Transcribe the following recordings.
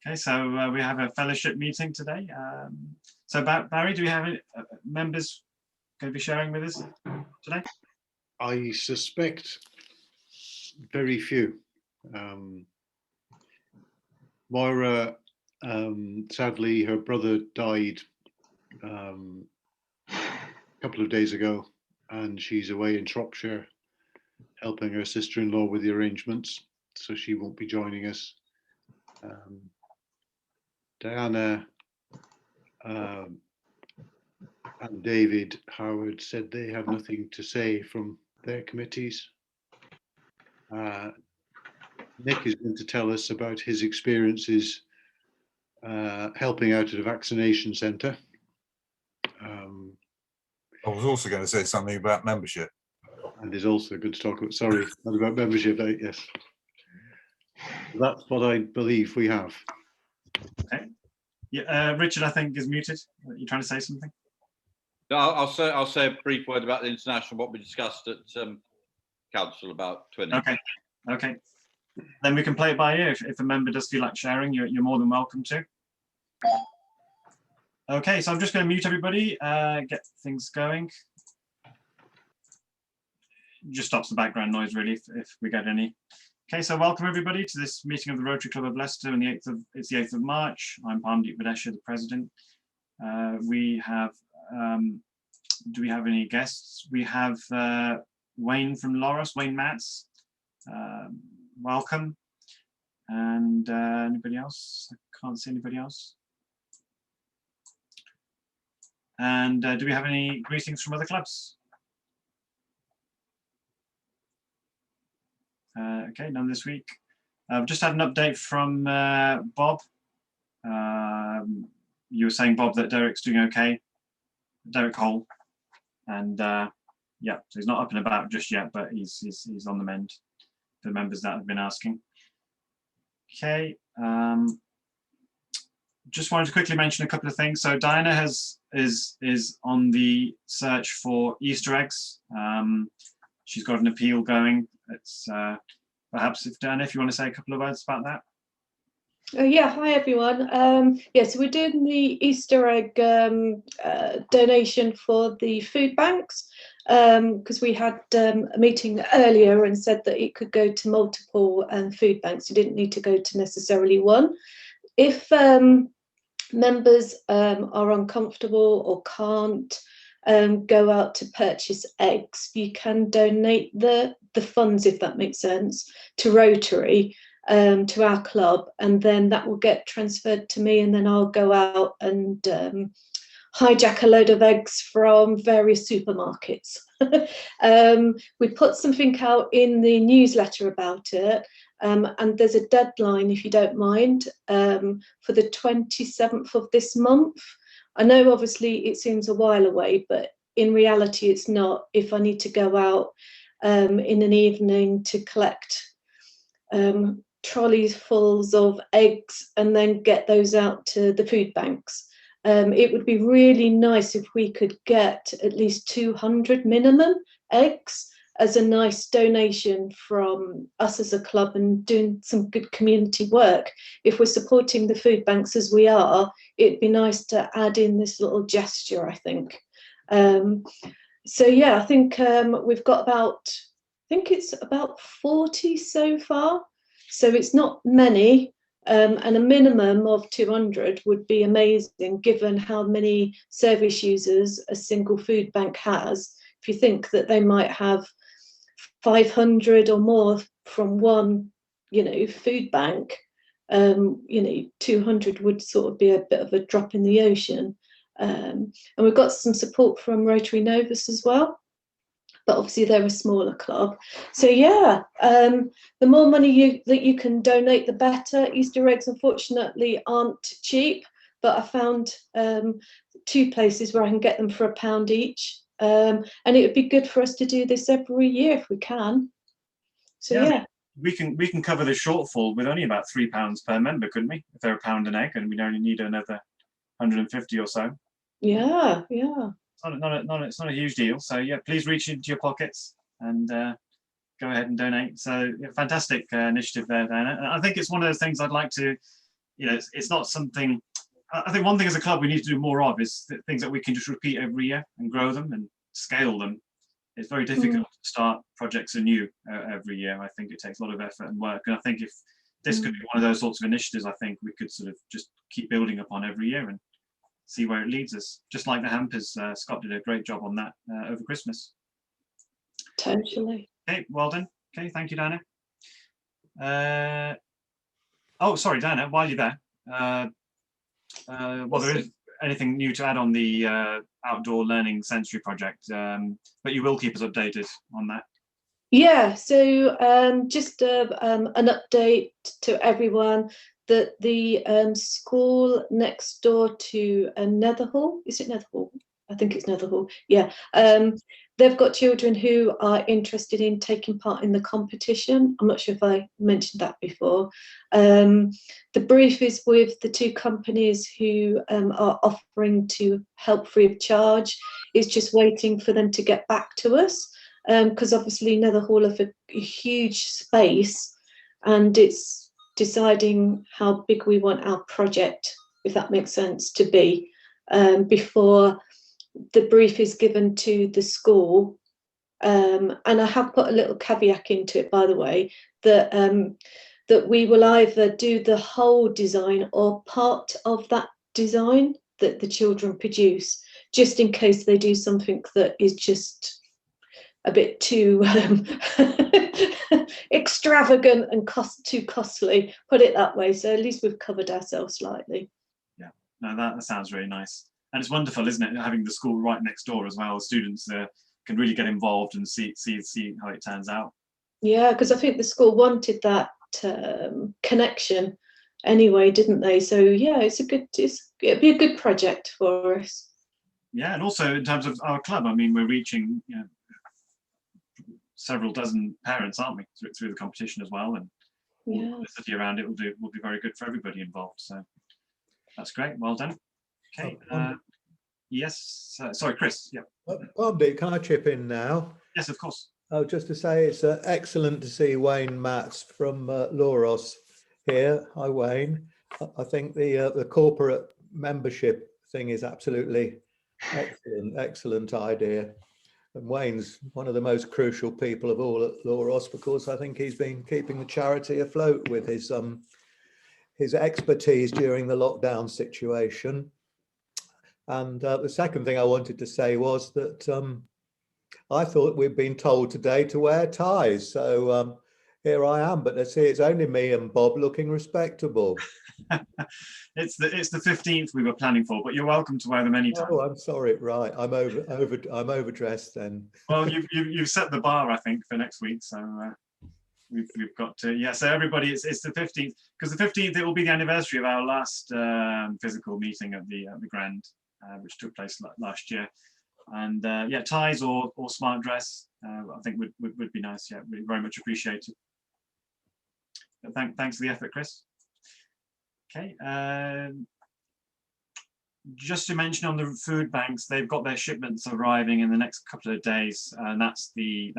Okay, so we have a fellowship meeting today. So Barry, do we have any members going to be sharing with us today? I suspect very few. Moira, sadly, her brother died a couple of days ago, and she's away in Shropshire helping her sister-in-law with the arrangements, so she won't be joining us. Diana and David Howard said they have nothing to say from their committees. Nick is going to tell us about his experiences helping out at a vaccination centre. I was also going to say something about membership. And is also going to talk about, sorry, not about membership, yes. That's what I believe we have. Okay. Yeah, Richard, I think, is muted. Are you trying to say something? No, I'll say a brief word about the international, what we discussed at council about twinning. Okay. Then we can play it by ear. If a member does feel like sharing, you're more than welcome to. Okay, so I'm just going to mute everybody, get things going. Just stops the background noise, really, if we get any. Okay, so welcome everybody to this meeting of the Rotary Club of Leicester on it's the 8th of March. I'm Parmdeep Vadesha, the president. We have, do we have any guests? We have Wayne from Loros, Wayne Matz. Welcome. And anybody else? I can't see anybody else. And do we have any greetings from other clubs? Okay, none this week. I've just had an update from Bob. You were saying, Bob, that Derek's doing okay. Derek Hole. And yeah, so he's not up and about just yet, but he's on the mend for the members that have been asking. Okay. Just wanted to quickly mention a couple of things. So Diana is on the search for Easter eggs. She's got an appeal going. It's perhaps if Diana, if you want to say a couple of words about that. Yeah, hi everyone. Yeah, so we're doing the Easter egg donation for the food banks because we had a meeting earlier and said that it could go to multiple food banks. You didn't need to go to necessarily one. If members are uncomfortable or can't go out to purchase eggs, you can donate the funds, if that makes sense, to Rotary, to our club, and then that will get transferred to me, and then I'll go out and hijack a load of eggs from various supermarkets. We put something out in the newsletter about it, and there's a deadline, if you don't mind, for the 27th of this month. I know obviously it seems a while away, but in reality it's not. If I need to go out in an evening to collect trolleys fulls of eggs and then get those out to the food banks, it would be really nice if we could get at least 200 minimum eggs as a nice donation from us as a club and doing some good community work. If we're supporting the food banks as we are, it'd be nice to add in this little gesture, I think. So yeah, I think we've got about, I think it's about 40 so far. So it's not many, and a minimum of 200 would be amazing given how many service users a single food bank has. If you think that they might have 500 or more from one, food bank, 200 would sort of be a bit of a drop in the ocean. And we've got some support from Rotary Novus as well, but obviously they're a smaller club. So yeah, the more money that you can donate, the better. Easter eggs, unfortunately, aren't cheap, but I found 2 places where I can get them for £1 each. And it would be good for us to do this every year if we can. So yeah. We can cover the shortfall with only about £3 per member, couldn't we? If they're £1 an egg, and we'd only need another 150 or so. Yeah. It's not a huge deal. So yeah, please reach into your pockets and go ahead and donate. So yeah, fantastic initiative there, Diana. I think it's one of those things I'd like to you know, it's not something. I think one thing as a club we need to do more of is things that we can just repeat every year and grow them and scale them. It's very difficult to start projects anew every year. I think it takes a lot of effort and work. And I think if this could be one of those sorts of initiatives, I think we could sort of just keep building upon every year and see where it leads us. Just like the hampers, Scott did a great job on that over Christmas. Totally. Okay, well done. Okay, thank you, Dana. Oh, sorry, Dana, while you're there, well, there is anything new to add on the outdoor learning sensory project, but you will keep us updated on that. Yeah, so just an update to everyone that the school next door to Netherhall, is it Netherhall? I think it's Netherhall, yeah. They've got children who are interested in taking part in the competition. I'm not sure if I mentioned that before. The brief is with the two companies who are offering to help free of charge. It's just waiting for them to get back to us, because obviously Netherhall have a huge space, and it's deciding how big we want our project, if that makes sense, to be before the brief is given to the school. And I have put a little caveat into it, by the way, that that we will either do the whole design or part of that design that the children produce, just in case they do something that is just a bit too extravagant and too costly, put it that way. So at least we've covered ourselves slightly. Yeah, no, that sounds really nice. And it's wonderful, isn't it, having the school right next door as well. Students can really get involved and see how it turns out. Yeah, because I think the school wanted that connection anyway, didn't they? So yeah, it'd be a good project for us. Yeah, and also in terms of our club, I mean, we're reaching, you know, several dozen parents, aren't we, through the competition as well, and yeah, the city around it will be very good for everybody involved. So that's great. Well done. Okay. Yes. Sorry, Chris. Yeah. Parmdeep, can I chip in now? Yes, of course. Oh, just to say it's excellent to see Wayne Matz from Lauros here. Hi, Wayne. I think the corporate membership thing is absolutely excellent idea. And Wayne's one of the most crucial people of all at Lauros, because I think he's been keeping the charity afloat with his expertise during the lockdown situation. And the second thing I wanted to say was that I thought we'd been told today to wear ties. So here I am, but let's see, it's only me and Bob looking respectable. It's the 15th we were planning for, but you're welcome to wear them anytime. Oh, I'm sorry. Right, I'm overdressed then. Well, you've set the bar, I think, for next week. So we've got to, yeah. So everybody, it's the 15th, because the 15th it will be the anniversary of our last physical meeting at the Grand, which took place last year. And yeah, ties or smart dress, I think would be nice. Yeah, really very much appreciated. But thanks for the effort, Chris. Okay. Just to mention on the food banks, they've got their shipments arriving in the next couple of days, and that's the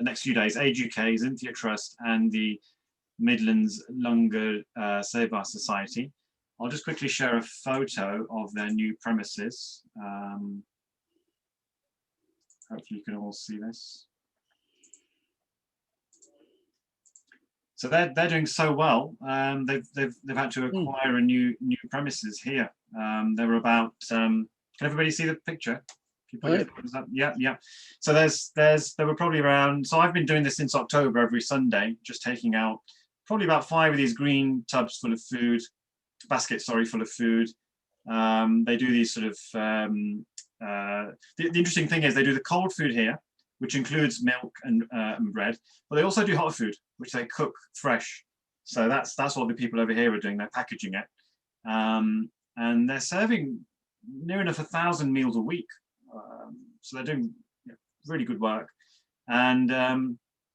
next few days. Age UK, Xynthia Trust, and the Midlands Lunga Seva Society. I'll just quickly share a photo of their new premises. Hopefully you can all see this. So they're doing so well. They've had to acquire a new premises here. There were about. Can everybody see the picture? Yeah, yeah. So there were probably around. So I've been doing this since October every Sunday, just taking out probably about 5 of these green tubs full of food, baskets, sorry, full of food. They do these sort of. The interesting thing is they do the cold food here, which includes milk and bread, but they also do hot food, which they cook fresh. So that's what the people over here are doing. They're packaging it, and they're serving near enough 1,000 meals a week. So they're doing really good work. And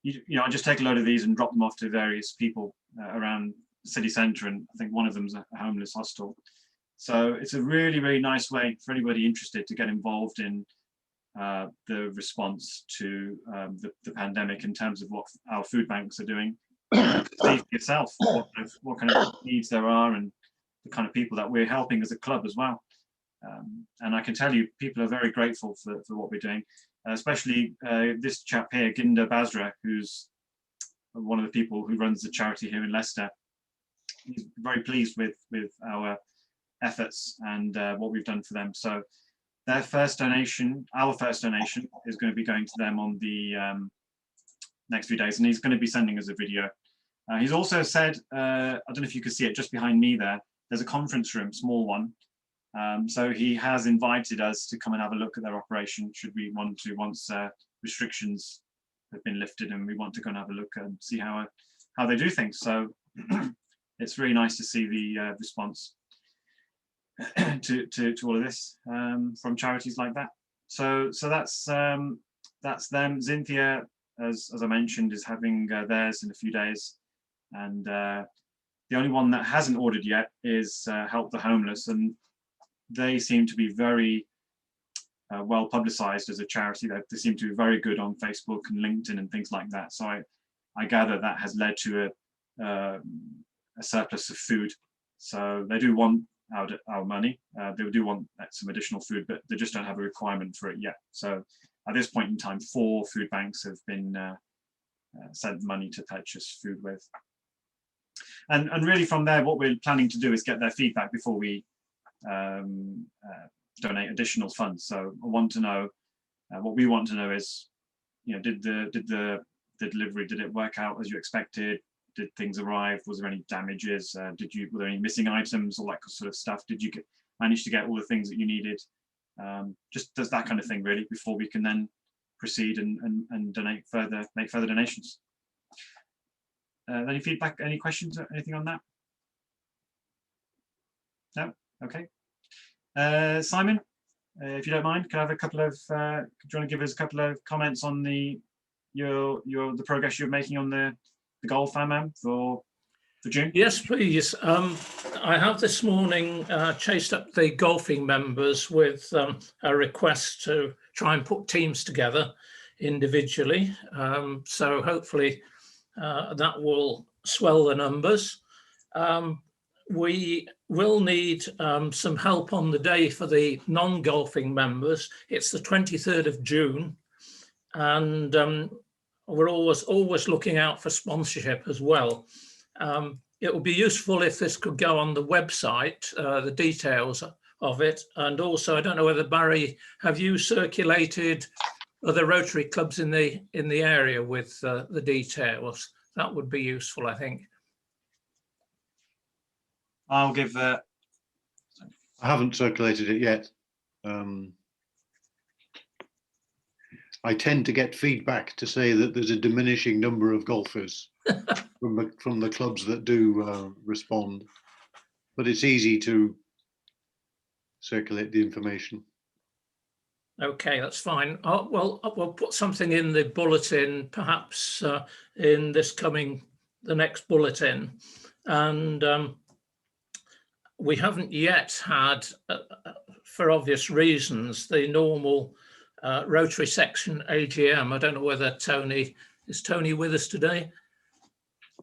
you know, I just take a load of these and drop them off to various people around the city centre, and I think one of them's a homeless hostel. So it's a really, really nice way for anybody interested to get involved in the response to the pandemic in terms of what our food banks are doing. See for yourself what kind of needs there are, and the kind of people that we're helping as a club as well. And I can tell you, people are very grateful for what we're doing, especially this chap here, Ginder Basra, who's one of the people who runs the charity here in Leicester. He's very pleased with our efforts and what we've done for them. So their first donation, our first donation, is going to be going to them on the next few days, and he's going to be sending us a video. He's also said, I don't know if you can see it just behind me there, there's a conference room, small one. So he has invited us to come and have a look at their operation, should we want to, once restrictions have been lifted and we want to go and have a look and see how they do things. So it's really nice to see the response to all of this from charities like that. So that's them. Cynthia, as I mentioned, is having theirs in a few days, and the only one that hasn't ordered yet is Help the Homeless, and they seem to be very well publicized as a charity. They seem to be very good on Facebook and LinkedIn and things like that. So I gather that has led to a surplus of food. So they do want our money. They do want some additional food, but they just don't have a requirement for it yet. So at this point in time, 4 food banks have been sent money to purchase food with. And really from there, what we're planning to do is get their feedback before we donate additional funds. So I want to know, what we want to know is, did the delivery, did it work out as you expected? Did things arrive? Was there any damages? Were there any missing items, all that sort of stuff? Did you manage to get all the things that you needed? Just does that kind of thing really, before we can then proceed and make further donations. Any feedback, any questions, anything on that? No? Okay. Simon, if you don't mind, can I have a couple of, do you want to give us a couple of comments on the progress you're making on the goal FAMAM for June? Yes, please. I have this morning chased up the golfing members with a request to try and put teams together individually. So hopefully that will swell the numbers. We will need some help on the day for the non-golfing members. It's the 23rd of June, and we're always looking out for sponsorship as well. It would be useful if this could go on the website, the details of it. And also, I don't know whether, Barry, have you circulated other Rotary clubs in the area with the details? That would be useful, I think. I'll give I haven't circulated it yet. I tend to get feedback to say that there's a diminishing number of golfers from the clubs that do respond, but it's easy to circulate the information. Okay, that's fine. Well, we'll put something in the bulletin, perhaps in the next bulletin, and we haven't yet had, for obvious reasons, the normal Rotary section AGM. I don't know whether is Tony with us today?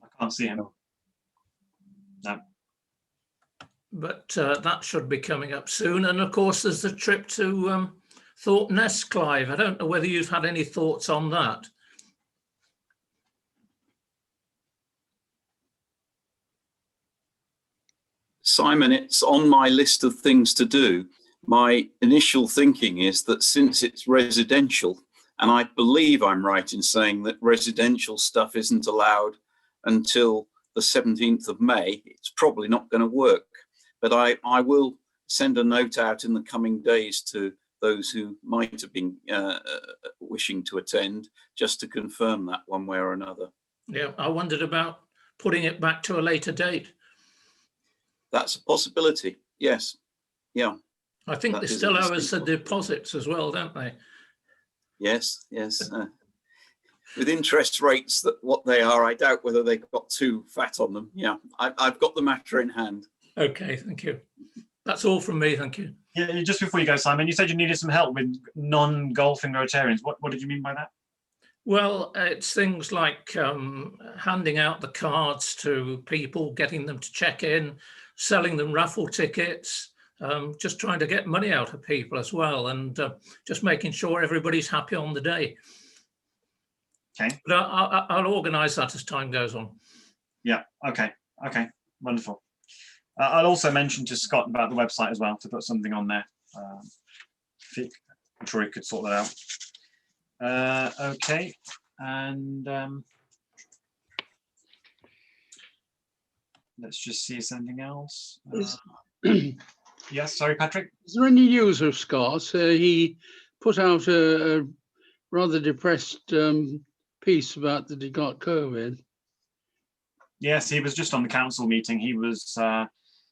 I can't see him. No. But that should be coming up soon. And of course, there's the trip to Thorpe Nest, Clive. I don't know whether you've had any thoughts on that. Simon, it's on my list of things to do. My initial thinking is that since it's residential, and I believe I'm right in saying that residential stuff isn't allowed until the 17th of May, it's probably not going to work. But I will send a note out in the coming days to those who might have been wishing to attend, just to confirm that one way or another. Yeah, I wondered about putting it back to a later date. That's a possibility, yes. Yeah. I think they still owe us the deposits as well, don't they? Yes. With interest rates that what they are, I doubt whether they got too fat on them. Yeah, I've got the matter in hand. Okay, thank you. That's all from me, thank you. Yeah, just before you go, Simon, you said you needed some help with non-golfing Rotarians. What did you mean by that? Well, it's things like handing out the cards to people, getting them to check in, selling them raffle tickets, just trying to get money out of people as well, and just making sure everybody's happy on the day. Okay. But I'll organise that as time goes on. Yeah. Okay. Okay. Wonderful. I'll also mention to Scott about the website as well to put something on there. I'm sure he could sort that out. Okay. And let's just see something else. Yes, sorry, Patrick. Is there any news of Scott? He put out a rather depressed piece about that he got COVID. Yes, he was just on the council meeting. He was.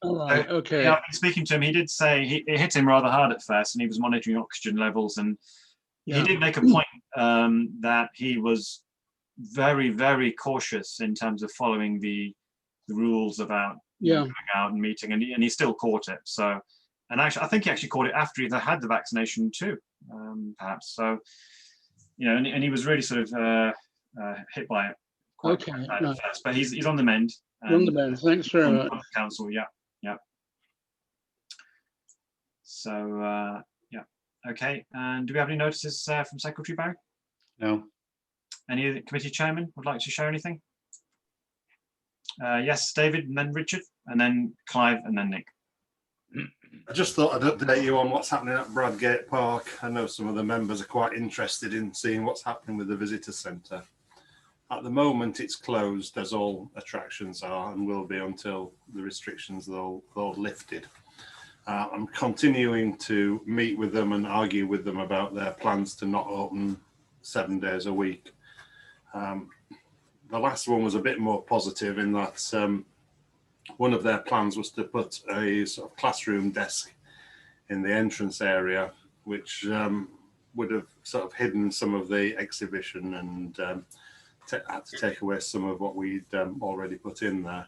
Right, okay. Yeah, speaking to him, he did say it hit him rather hard at first, and he was monitoring oxygen levels, and he did make a point that he was very, very cautious in terms of following the rules about going out and meeting, and he still caught it. So, and actually, I think he actually caught it after he had the vaccination too, perhaps. So, you know, and he was really sort of hit by it quite bad at first, but he's on the mend. On the mend. Thanks very much. Council, yeah. So, okay. And do we have any notices from Secretary Barry? No. Any of the committee chairman would like to share anything? Yes, David, and then Richard, and then Clive, and then Nick. I just thought I'd update you on what's happening at Bradgate Park. I know some of the members are quite interested in seeing what's happening with the visitor centre. At the moment, it's closed, as all attractions are, and will be until the restrictions are all lifted. I'm continuing to meet with them and argue with them about their plans to not open 7 days a week. The last one was a bit more positive in that one of their plans was to put a sort of classroom desk in the entrance area, which would have sort of hidden some of the exhibition and had to take away some of what we'd already put in there.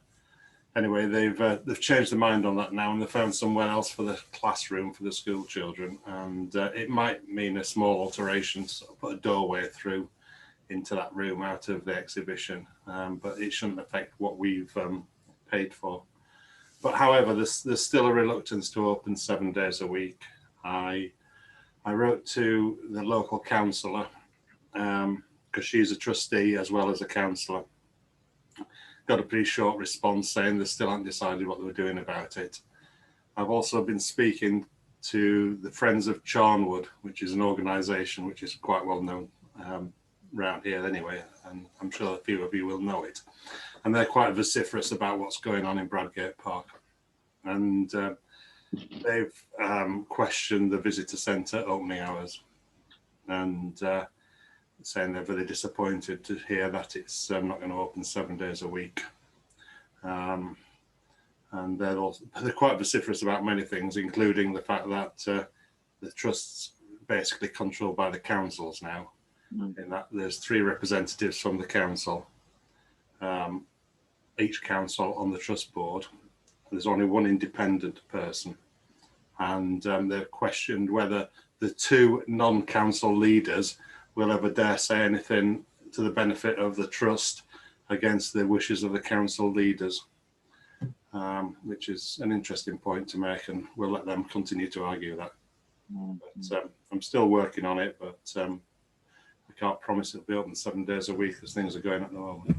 Anyway, they've changed their mind on that now, and they found somewhere else for the classroom for the school children, and it might mean a small alteration to sort of put a doorway through into that room out of the exhibition, but it shouldn't affect what we've paid for. But however, there's still a reluctance to open 7 days a week. I wrote to the local councillor because she's a trustee as well as a councillor. Got a pretty short response saying they still haven't decided what they were doing about it. I've also been speaking to the Friends of Charnwood, which is an organisation which is quite well known around here anyway, and I'm sure a few of you will know it. And they're quite vociferous about what's going on in Bradgate Park. And they've questioned the visitor centre opening hours, and saying they're very disappointed to hear that it's not going to open 7 days a week. And they're quite vociferous about many things, including the fact that the trust's basically controlled by the councils now, in that there's 3 representatives from the council, each council on the trust board. There's only 1 independent person, and they've questioned whether the 2 non-council leaders will ever dare say anything to the benefit of the trust against the wishes of the council leaders, which is an interesting point to make, and we'll let them continue to argue that. But, I'm still working on it, but I can't promise it'll be open 7 days a week as things are going at the moment.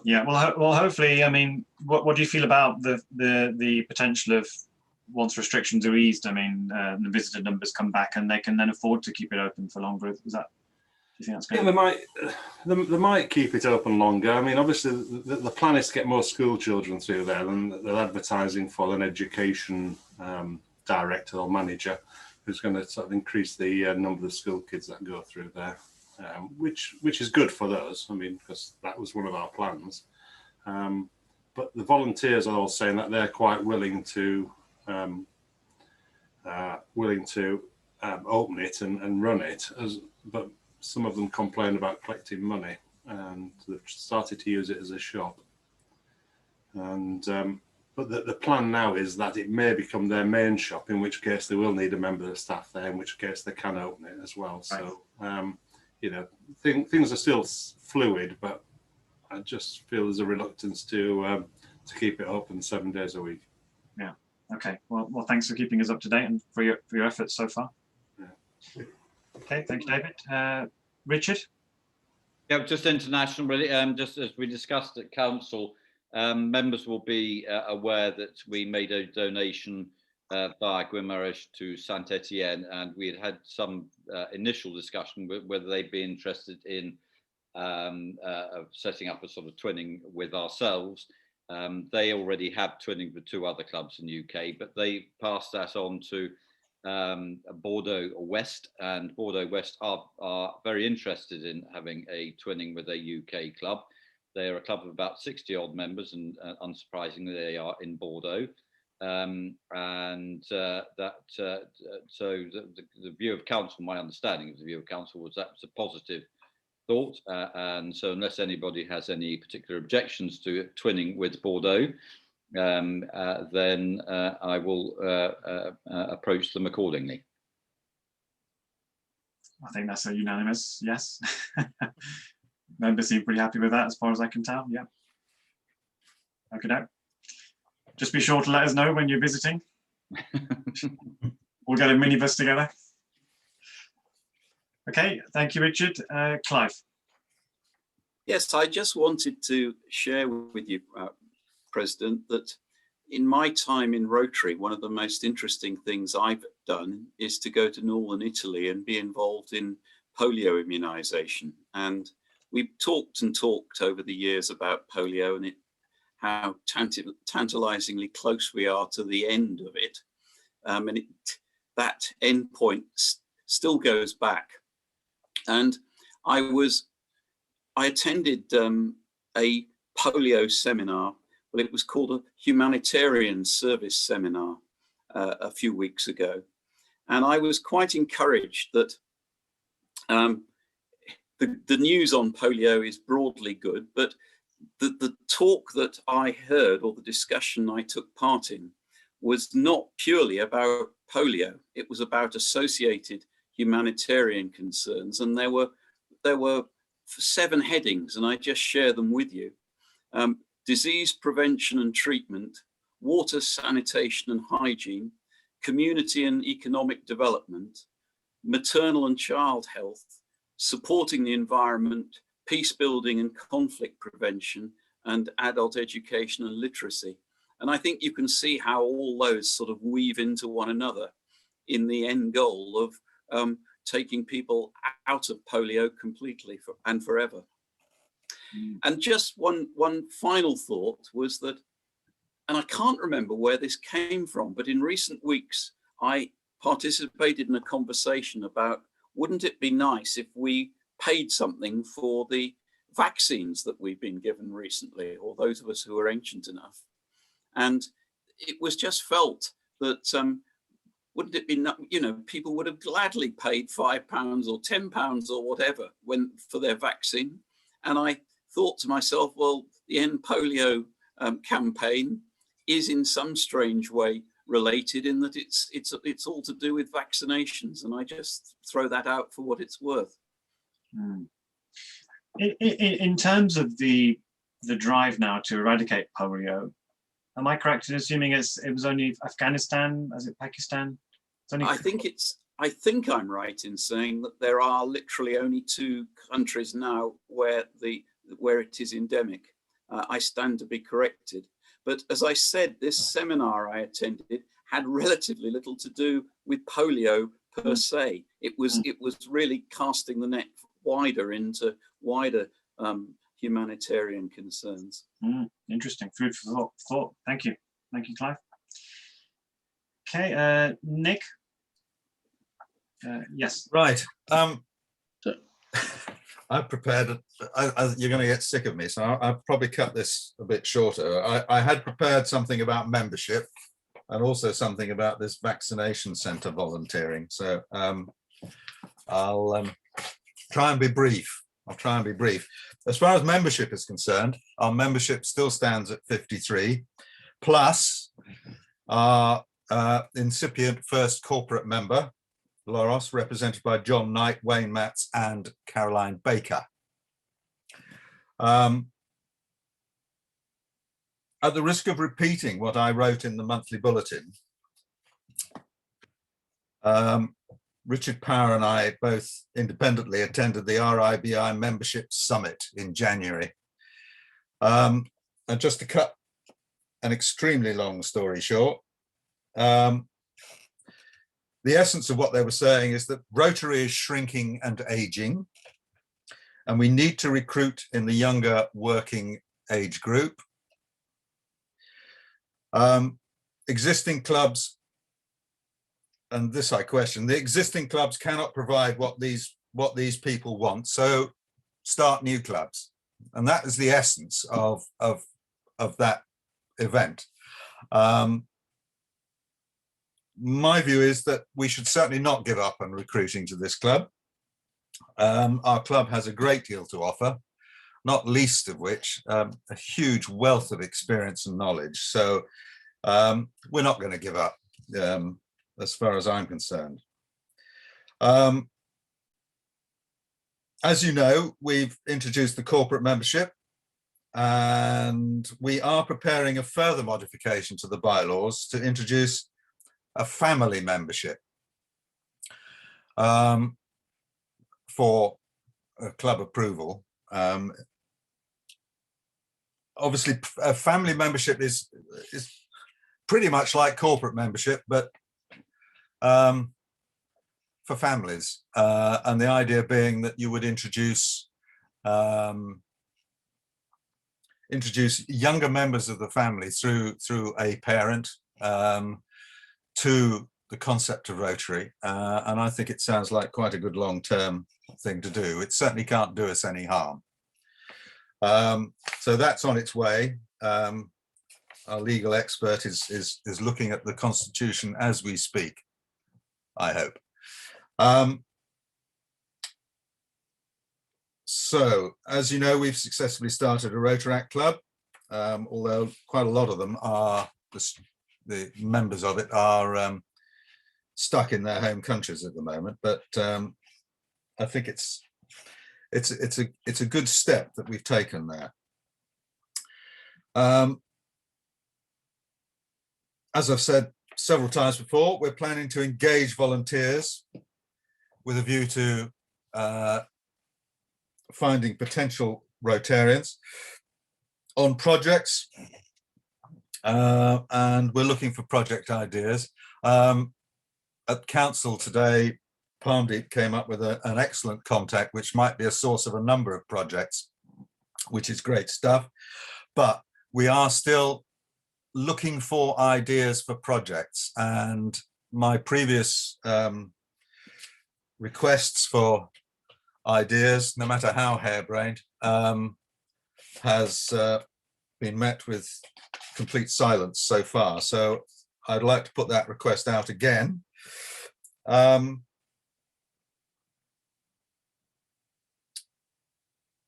Yeah, well, hopefully. I mean, what do you feel about the potential of, once restrictions are eased, I mean, the visitor numbers come back and they can then afford to keep it open for longer? Is that, do you think that's going to... They might keep it open longer. I mean, obviously, the plan is to get more school children through there, and they're advertising for an education director or manager who's going to sort of increase the number of school kids that go through there, which is good for those. I mean, because that was one of our plans. But the volunteers are all saying that they're quite willing to open it and run it, but some of them complain about collecting money, and they've started to use it as a shop. And but the plan now is that it may become their main shop, in which case they will need a member of staff there, in which case they can open it as well. Right. So you know, things are still fluid, but I just feel there's a reluctance to keep it open 7 days a week. Yeah. Okay. Well, thanks for keeping us up to date and for your efforts so far. Yeah. Okay. Thank you, David. Richard. Yeah, just international, really. Just as we discussed at council, members will be aware that we made a donation via Guimarães to Saint Etienne, and we had some initial discussion whether they'd be interested in setting up a sort of twinning with ourselves. They already have twinning with 2 other clubs in the UK, but they passed that on to Bordeaux West, and Bordeaux West are very interested in having a twinning with a UK club. They're a club of about 60 odd members, and unsurprisingly they are in Bordeaux. So the view of council, my understanding of the view of council was that was a positive thought, and so unless anybody has any particular objections to twinning with Bordeaux, then I will approach them accordingly. I think that's a unanimous yes. Members seem pretty happy with that, as far as I can tell. Yeah. Okay, now just be sure to let us know when you're visiting. We'll get a minibus together. Okay, thank you, Richard. Clive. Yes, I just wanted to share with you, President, that in my time in Rotary, one of the most interesting things I've done is to go to Northern Italy and be involved in polio immunization. And we've talked and talked over the years about polio and how tantalizingly close we are to the end of it. That end point still goes back. And I attended a polio seminar, but it was called a Humanitarian Service seminar a few weeks ago. And I was quite encouraged that the news on polio is broadly good, but the talk that I heard, or the discussion I took part in, was not purely about polio. It was about associated humanitarian concerns, and there were 7 headings, and I just share them with you. Disease prevention and treatment, water, sanitation and hygiene, community and economic development, maternal and child health, supporting the environment, peace building and conflict prevention, and adult education and literacy. And I think you can see how all those sort of weave into one another in the end goal of taking people out of polio completely and forever. And just one final thought was that, and I can't remember where this came from, but in recent weeks, I participated in a conversation about, wouldn't it be nice if we paid something for the vaccines that we've been given recently, or those of us who are ancient enough? And it was just felt that, wouldn't it be, people would have gladly paid £5 or £10 or whatever for their vaccine. And I thought to myself, well, the End Polio campaign is in some strange way related, in that it's all to do with vaccinations, and I just throw that out for what it's worth. In terms of the drive now to eradicate polio, am I correct in assuming it was only Afghanistan? Is it Pakistan? I think I'm right in saying that there are literally only 2 countries now where it is endemic. I stand to be corrected. But as I said, this seminar I attended had relatively little to do with polio per se. It was really casting the net wider into wider humanitarian concerns. Interesting. Food for thought. Thank you. Thank you, Clive. Okay, Nick. Yes. Right. I've prepared, you're going to get sick of me, so I'll probably cut this a bit shorter. I had prepared something about membership and also something about this vaccination centre volunteering. So I'll try and be brief. As far as membership is concerned, our membership still stands at 53, plus our incipient first corporate member, Loros, represented by John Knight, Wayne Matz, and Caroline Baker. At the risk of repeating what I wrote in the monthly bulletin, Richard Power and I both independently attended the RIBI membership summit in January. And just to cut an extremely long story short, the essence of what they were saying is that Rotary is shrinking and aging, and we need to recruit in the younger working age group. Existing clubs, and this I question, the existing clubs cannot provide what these people want, so start new clubs. And that is the essence of that event. My view is that we should certainly not give up on recruiting to this club. Our club has a great deal to offer, not least of which a huge wealth of experience and knowledge. So we're not going to give up, as far as I'm concerned. As you know, we've introduced the corporate membership, and we are preparing a further modification to the bylaws to introduce a family membership for club approval. Obviously, a family membership is pretty much like corporate membership, but for families, and the idea being that you would introduce younger members of the family through a parent to the concept of Rotary, and I think it sounds like quite a good long-term thing to do. It certainly can't do us any harm. So that's on its way. Our legal expert is looking at the Constitution as we speak, I hope. So, as you know, we've successfully started a Rotaract club, although quite a lot of them are, the members of it are stuck in their home countries at the moment. But I think it's a good step that we've taken there. As I've said several times before, we're planning to engage volunteers with a view to finding potential Rotarians on projects, and we're looking for project ideas. At council today, Parmdeep came up with an excellent contact, which might be a source of a number of projects, which is great stuff. But we are still looking for ideas for projects, and my previous requests for ideas, no matter how harebrained, has been met with complete silence so far. So I'd like to put that request out again.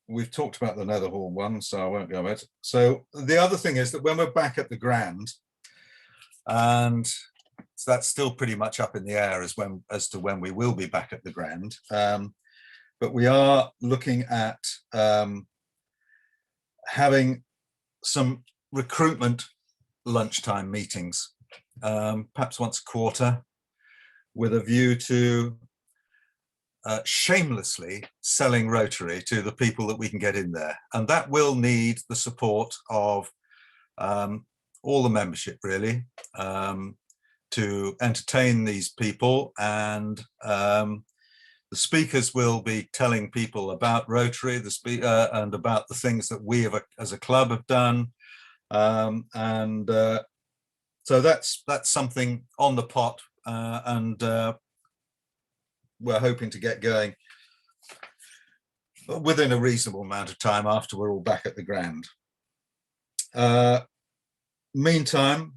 We've talked about the Netherhall one, so I won't go it. So the other thing is that when we're back at the Grand, and so that's still pretty much up in the air as to when we will be back at the Grand, but we are looking at having some recruitment lunchtime meetings, perhaps once a quarter, with a view to shamelessly selling Rotary to the people that we can get in there. And that will need the support of all the membership, really, to entertain these people. And the speakers will be telling people about Rotary, and about the things that we have, as a club, have done. So that's something on the pot, and we're hoping to get going within a reasonable amount of time after we're all back at the Grand. Meantime,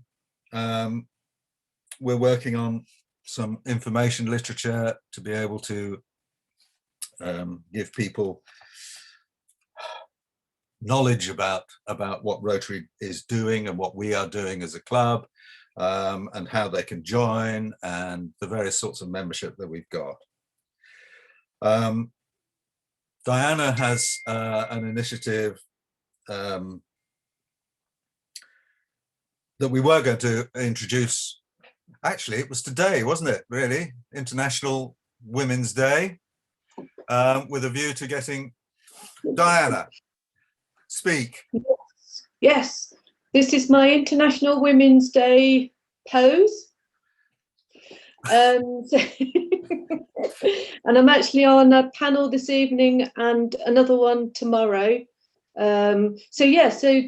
we're working on some information literature to be able to give people knowledge about what Rotary is doing and what we are doing as a club, and how they can join and the various sorts of membership that we've got. Diana has an initiative that we were going to introduce. Actually, it was today, wasn't it, really? International Women's Day, with a view to getting Diana, speak. Yes, this is my International Women's Day pose. And I'm actually on a panel this evening and another one tomorrow. So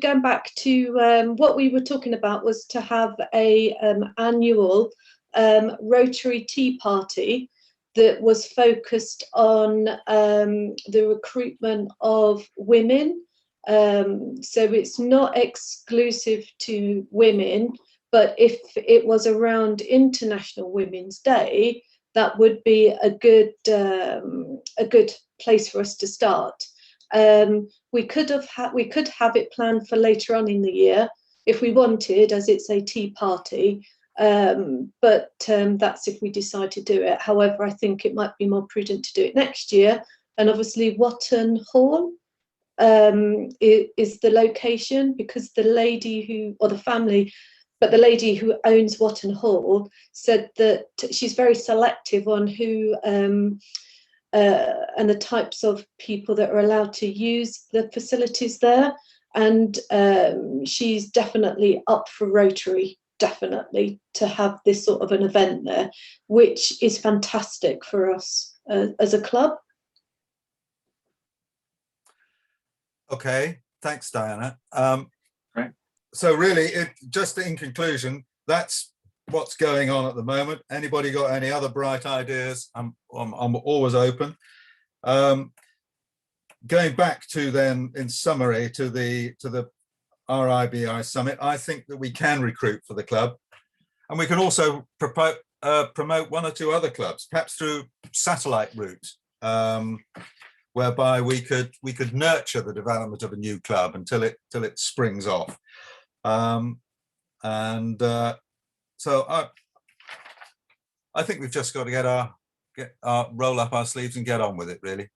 going back to what we were talking about was to have a annual Rotary tea party that was focused on the recruitment of women. So it's not exclusive to women, but if it was around International Women's Day, that would be a good place for us to start. We could have it planned for later on in the year if we wanted, as it's a tea party. But that's if we decide to do it. However, I think it might be more prudent to do it next year. And obviously, Wotton Hall is the location, because the lady who, or the family, but the lady who owns Wotton Hall said that she's very selective on who and the types of people that are allowed to use the facilities there. And she's definitely up for Rotary, definitely, to have this sort of an event there, which is fantastic for us as a club. Okay, thanks, Diana. Great. So really, just in conclusion, that's what's going on at the moment. Anybody got any other bright ideas? I'm always open. Going back to then, in summary, to the RIBI summit, I think that we can recruit for the club, and we can also promote one or two other clubs, perhaps through satellite route, whereby we could nurture the development of a new club until it springs off. So I think we've just got to roll up our sleeves and get on with it, really.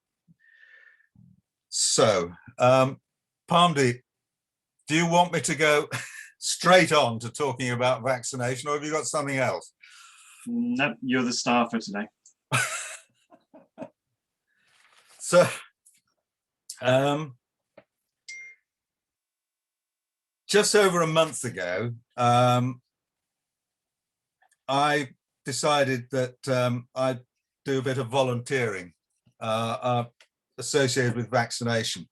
So, Parmdeep, do you want me to go straight on to talking about vaccination, or have you got something else? Nope, you're the star for today. So, just over a month ago, I decided that I'd do a bit of volunteering associated with vaccination.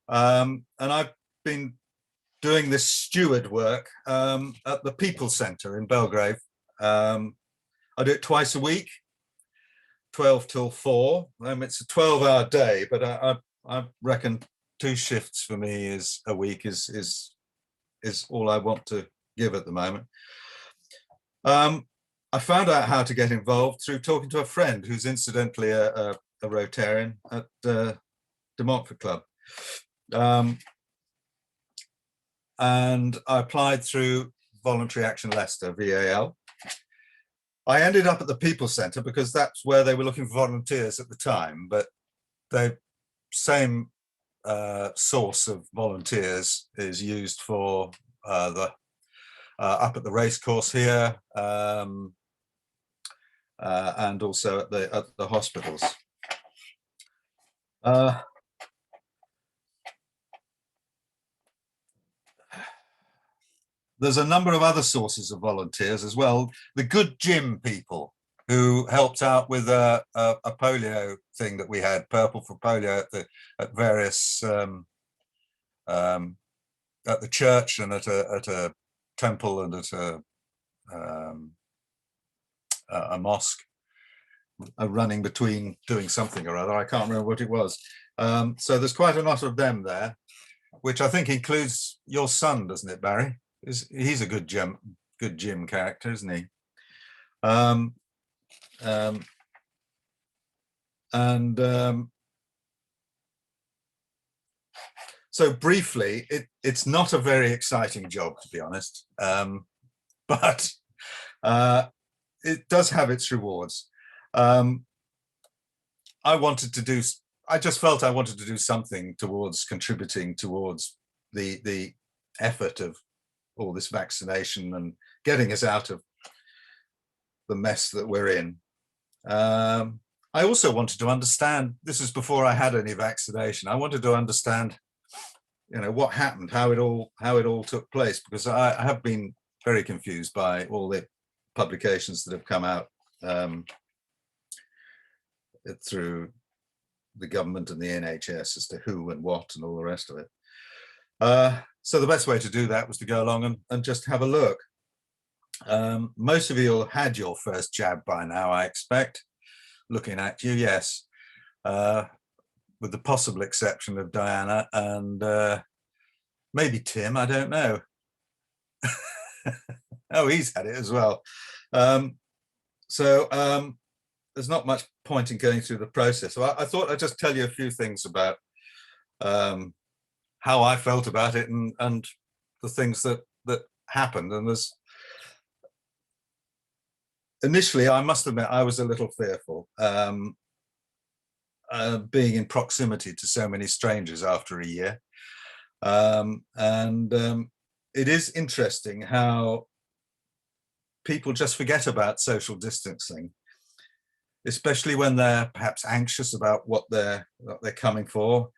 And I've been doing this steward work at the People Centre in Belgrave. I do it twice a week, 12 till 4. It's a 12-hour day, but I reckon 2 shifts for me a week is all I want to give at the moment. I found out how to get involved through talking to a friend who's incidentally a Rotarian at De Montfort Club. And I applied through Voluntary Action Leicester, VAL. I ended up at the People Centre because that's where they were looking for volunteers at the time, but the same source of volunteers is used for up at the racecourse here, and also at the hospitals. There's a number of other sources of volunteers as well. The Good Gym people who helped out with a polio thing that we had, Purple for Polio, at various at the church and at a temple and at a mosque, running between doing something or other. I can't remember what it was. So there's quite a lot of them there, which I think includes your son, doesn't it, Barry? He's a good gym character, isn't he? So briefly, it's not a very exciting job, to be honest. but it does have its rewards. I just felt I wanted to do something towards contributing towards the effort of all this vaccination and getting us out of the mess that we're in. I also wanted to understand, this is before I had any vaccination, I wanted to understand, you know, what happened, how it all took place, because I have been very confused by all the publications that have come out through the government and the NHS as to who and what and all the rest of it. So the best way to do that was to go along and just have a look. Most of you will have had your first jab by now, I expect. Looking at you, yes, with the possible exception of Diana and maybe Tim, I don't know. Oh, he's had it as well. So there's not much point in going through the process. So I thought I'd just tell you a few things about how I felt about it and the things that happened. And there's initially, I must admit, I was a little fearful, being in proximity to so many strangers after a year. It is interesting how people just forget about social distancing, especially when they're perhaps anxious about what they're coming for.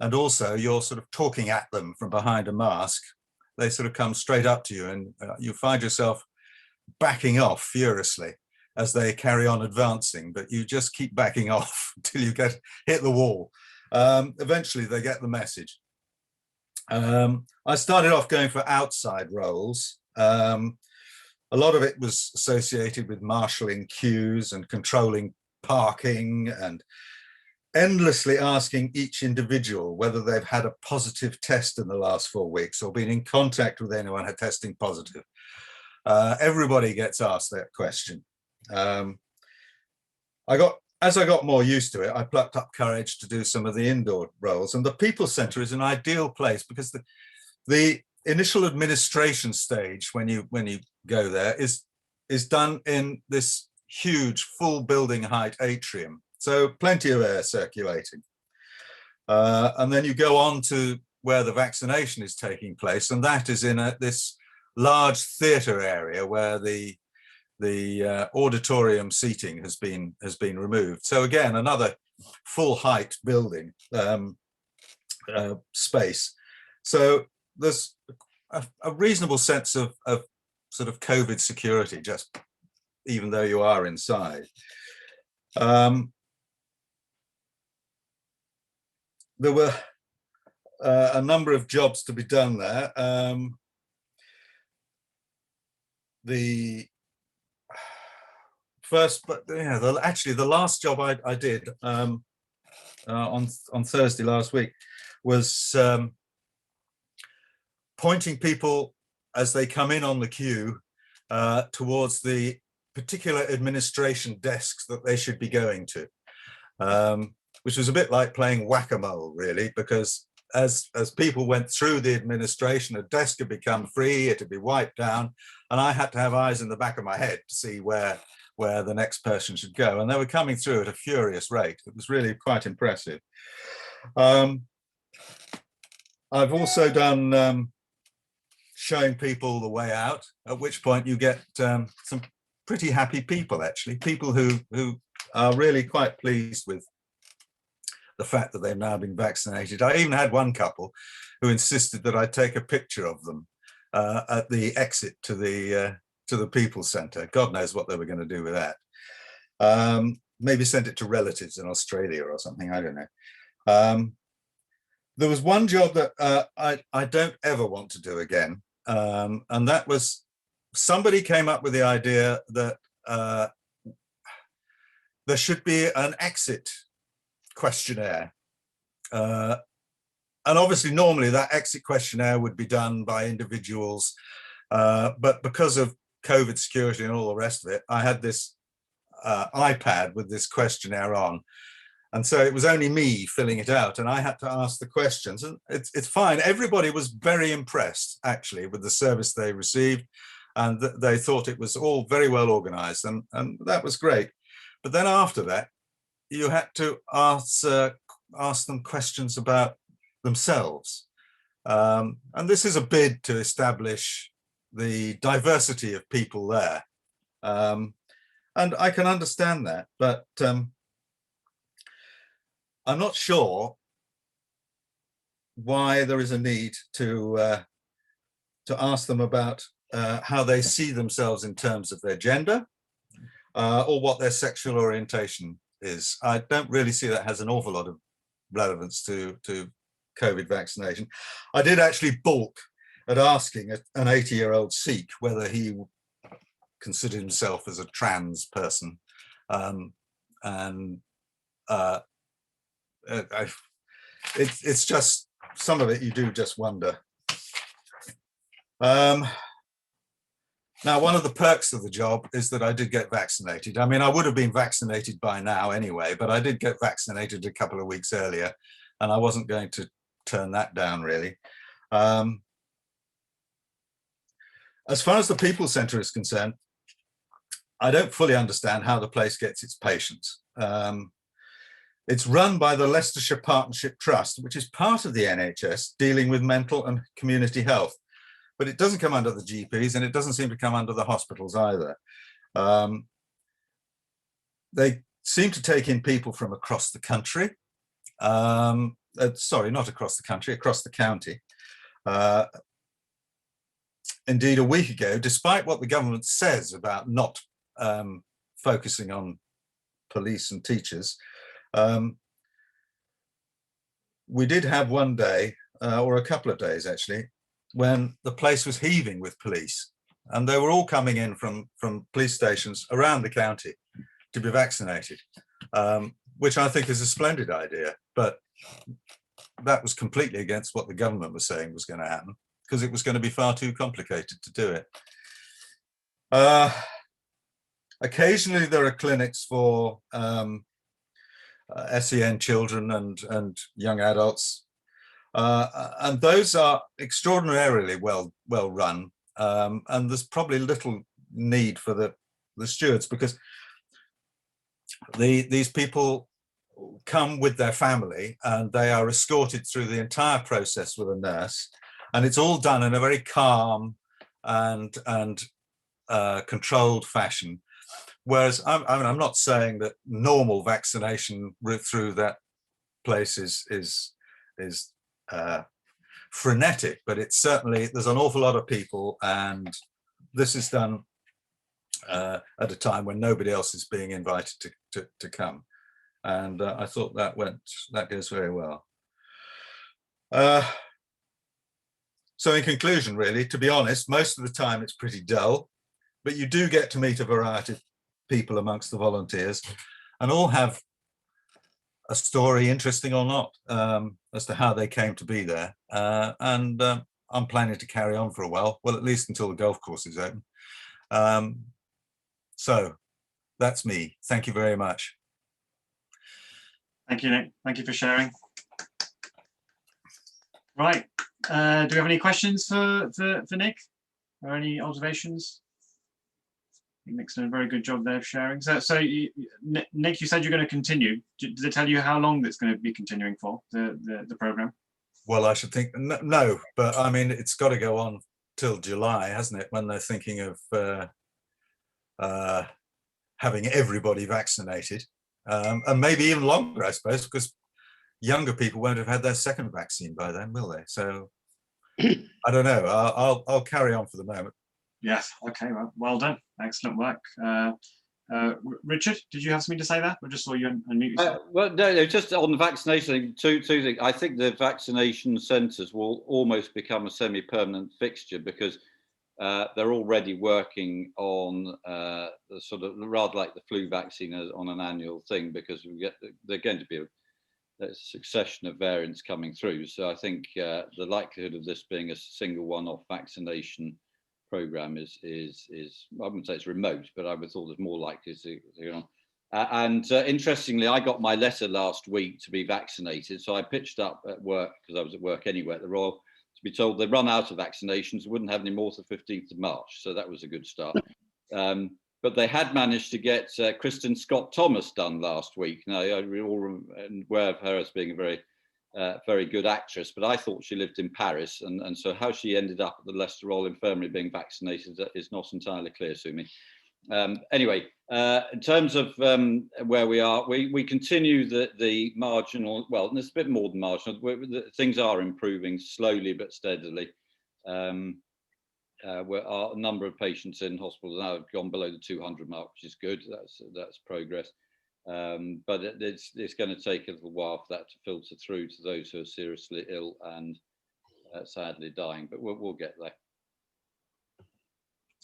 And also you're sort of talking at them from behind a mask. They sort of come straight up to you and you find yourself backing off furiously as they carry on advancing, but you just keep backing off until you hit the wall. Eventually they get the message. I started off going for outside roles. A lot of it was associated with marshalling queues and controlling parking and endlessly asking each individual whether they've had a positive test in the last 4 weeks or been in contact with anyone who testing positive. Everybody gets asked that question. As I got more used to it, I plucked up courage to do some of the indoor roles, and the People Centre is an ideal place because the initial administration stage when you go there is done in this huge full building height atrium, so plenty of air circulating, and then you go on to where the vaccination is taking place, and that is in this large theatre area where the auditorium seating has been removed. So again, another full height building space. So there's a reasonable sense of sort of COVID security, just even though you are inside. There were a number of jobs to be done there. The first, but yeah, actually the last job I did on Thursday last week was pointing people as they come in on the queue towards the particular administration desks that they should be going to, which was a bit like playing whack-a-mole, really, because as people went through the administration, a desk had become free, it had been wiped down, and I had to have eyes in the back of my head to see where the next person should go, and they were coming through at a furious rate. It was really quite impressive. I've also done showing people the way out, at which point you get some pretty happy people, actually, people who are really quite pleased with the fact that they've now been vaccinated. I even had one couple who insisted that I take a picture of them at the exit to the People Centre. God knows what they were going to do with that. Maybe send it to relatives in Australia or something, I don't know. There was one job that I don't ever want to do again, and that was somebody came up with the idea that there should be an exit questionnaire. And obviously normally that exit questionnaire would be done by individuals, but because of COVID security and all the rest of it, I had this iPad with this questionnaire on, and so it was only me filling it out, and I had to ask the questions, and it's fine. Everybody was very impressed actually with the service they received, and they thought it was all very well organized, and that was great. But then after that, you had to ask them questions about themselves. And this is a bid to establish the diversity of people there. And I can understand that, but I'm not sure why there is a need to ask them about how they see themselves in terms of their gender or what their sexual orientation is. I don't really see that has an awful lot of relevance to COVID vaccination. I did actually balk at asking an 80-year-old Sikh whether he considered himself as a trans person. It's just, some of it you do just wonder. Now, one of the perks of the job is that I did get vaccinated. I mean, I would have been vaccinated by now anyway, but I did get vaccinated a couple of weeks earlier, and I wasn't going to turn that down, really. As far as the People Centre is concerned, I don't fully understand how the place gets its patients. It's run by the Leicestershire Partnership Trust, which is part of the NHS dealing with mental and community health. But it doesn't come under the GPs, and it doesn't seem to come under the hospitals either. They seem to take in people from across the country. Sorry, not across the country, across the county. Indeed, a week ago, despite what the government says about not focusing on police and teachers, we did have one day, or a couple of days actually, when the place was heaving with police, and they were all coming in from police stations around the county to be vaccinated, which I think is a splendid idea. But that was completely against what the government was saying was going to happen, because it was going to be far too complicated to do it. Occasionally there are clinics for SEN children and young adults. And those are extraordinarily well run, and there's probably little need for the stewards, because these people come with their family and they are escorted through the entire process with a nurse, and it's all done in a very calm and controlled fashion. Whereas I'm not saying that normal vaccination through that place is frenetic, but it's certainly, there's an awful lot of people, and this is done at a time when nobody else is being invited to come, and I thought that goes very well. So in conclusion, really, to be honest, most of the time it's pretty dull, but you do get to meet a variety of people amongst the volunteers, and all have a story, interesting or not, as to how they came to be there. And I'm planning to carry on for a while, well, at least until the golf course is open. So that's me. Thank you very much. Thank you, Nick. Thank you for sharing. Right. Do we have any questions for Nick, or any observations? I think Nick's done a very good job there of sharing. So Nick, you said you're going to continue. Did it tell you how long it's going to be continuing for, the program? Well, I should think, no, but I mean, it's got to go on till July, hasn't it, when they're thinking of having everybody vaccinated, and maybe even longer, I suppose, because younger people won't have had their second vaccine by then, will they? So I don't know. I'll carry on for the moment. Yes. Okay. Well done. Excellent work. Richard, did you have something to say there? I just saw you unmute yourself. Well, no, just on the vaccination, two things. I think the vaccination centres will almost become a semi-permanent fixture, because they're already working on the sort of, rather like the flu vaccine, on an annual thing, because they're going to be a succession of variants coming through. So I think the likelihood of this being a single one-off vaccination program is I wouldn't say it's remote, but I would thought it's more likely to go on. And interestingly, I got my letter last week to be vaccinated, so I pitched up at work, because I was at work anyway, at the Royal, to be told they run out of vaccinations, wouldn't have any more till 15th of March. So that was a good start. But they had managed to get Kristen Scott Thomas done last week. Now, we're all aware of her as being a very good actress, but I thought she lived in Paris. And so how she ended up at the Leicester Royal Infirmary being vaccinated is not entirely clear to me. Anyway, in terms of where we are, we continue the marginal, well, there's a bit more than marginal, things are improving slowly but steadily. Our number of patients in hospital now have gone below the 200 mark, which is good. That's progress. But it's going to take a little while for that to filter through to those who are seriously ill and sadly dying, but we'll get there.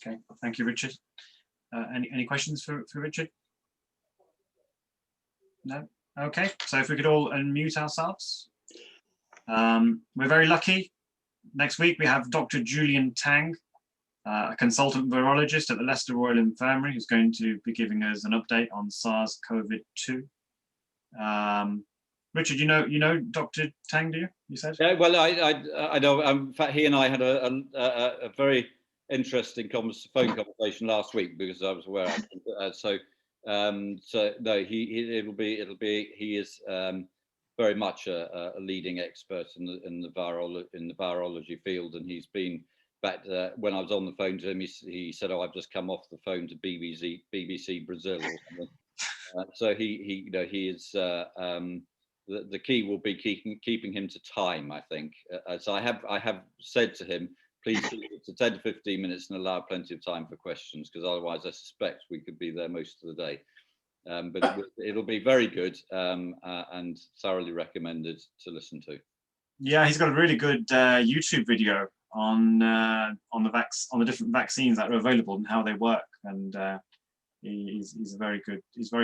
Okay, thank you, Richard. Any questions for Richard? No? Okay, so if we could all unmute ourselves. We're very lucky. Next week we have Dr. Julian Tang, a consultant virologist at the Leicester Royal Infirmary, who's going to be giving us an update on SARS-CoV-2. Richard, you know Dr. Tang, do you? You said? Yeah, well, I know. In fact, he and I had a very interesting phone conversation last week because I was aware. So no, he is very much a leading expert in the virology field, and he's been back when I was on the phone to him. He said, "Oh, I've just come off the phone to BBC Brazil." Or something. So he is the key will be keeping him to time, I think. So I have said to him, please keep it to 10 to 15 minutes and allow plenty of time for questions, because otherwise I suspect we could be there most of the day. But it'll be very good and thoroughly recommended to listen to. Yeah, he's got a really good YouTube video on the different vaccines that are available and how they work, and he's very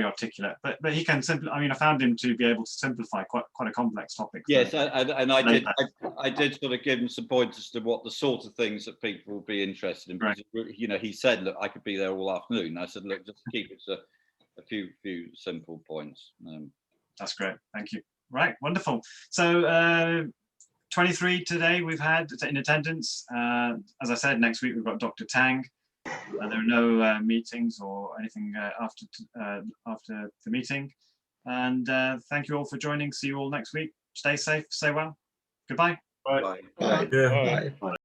articulate. But he can I found him to be able to simplify quite a complex topic. Yes, and I did sort of give him some pointers to what the sort of things that people will be interested in. Right. He said, look, I could be there all afternoon. I said, look, just keep it to a few simple points. That's great. Thank you. Right, wonderful. So 23 today we've had in attendance. As I said, next week we've got Dr. Tang. There are no meetings or anything after the meeting. And thank you all for joining. See you all next week. Stay safe, stay well. Goodbye. Bye. Bye. Bye. Bye.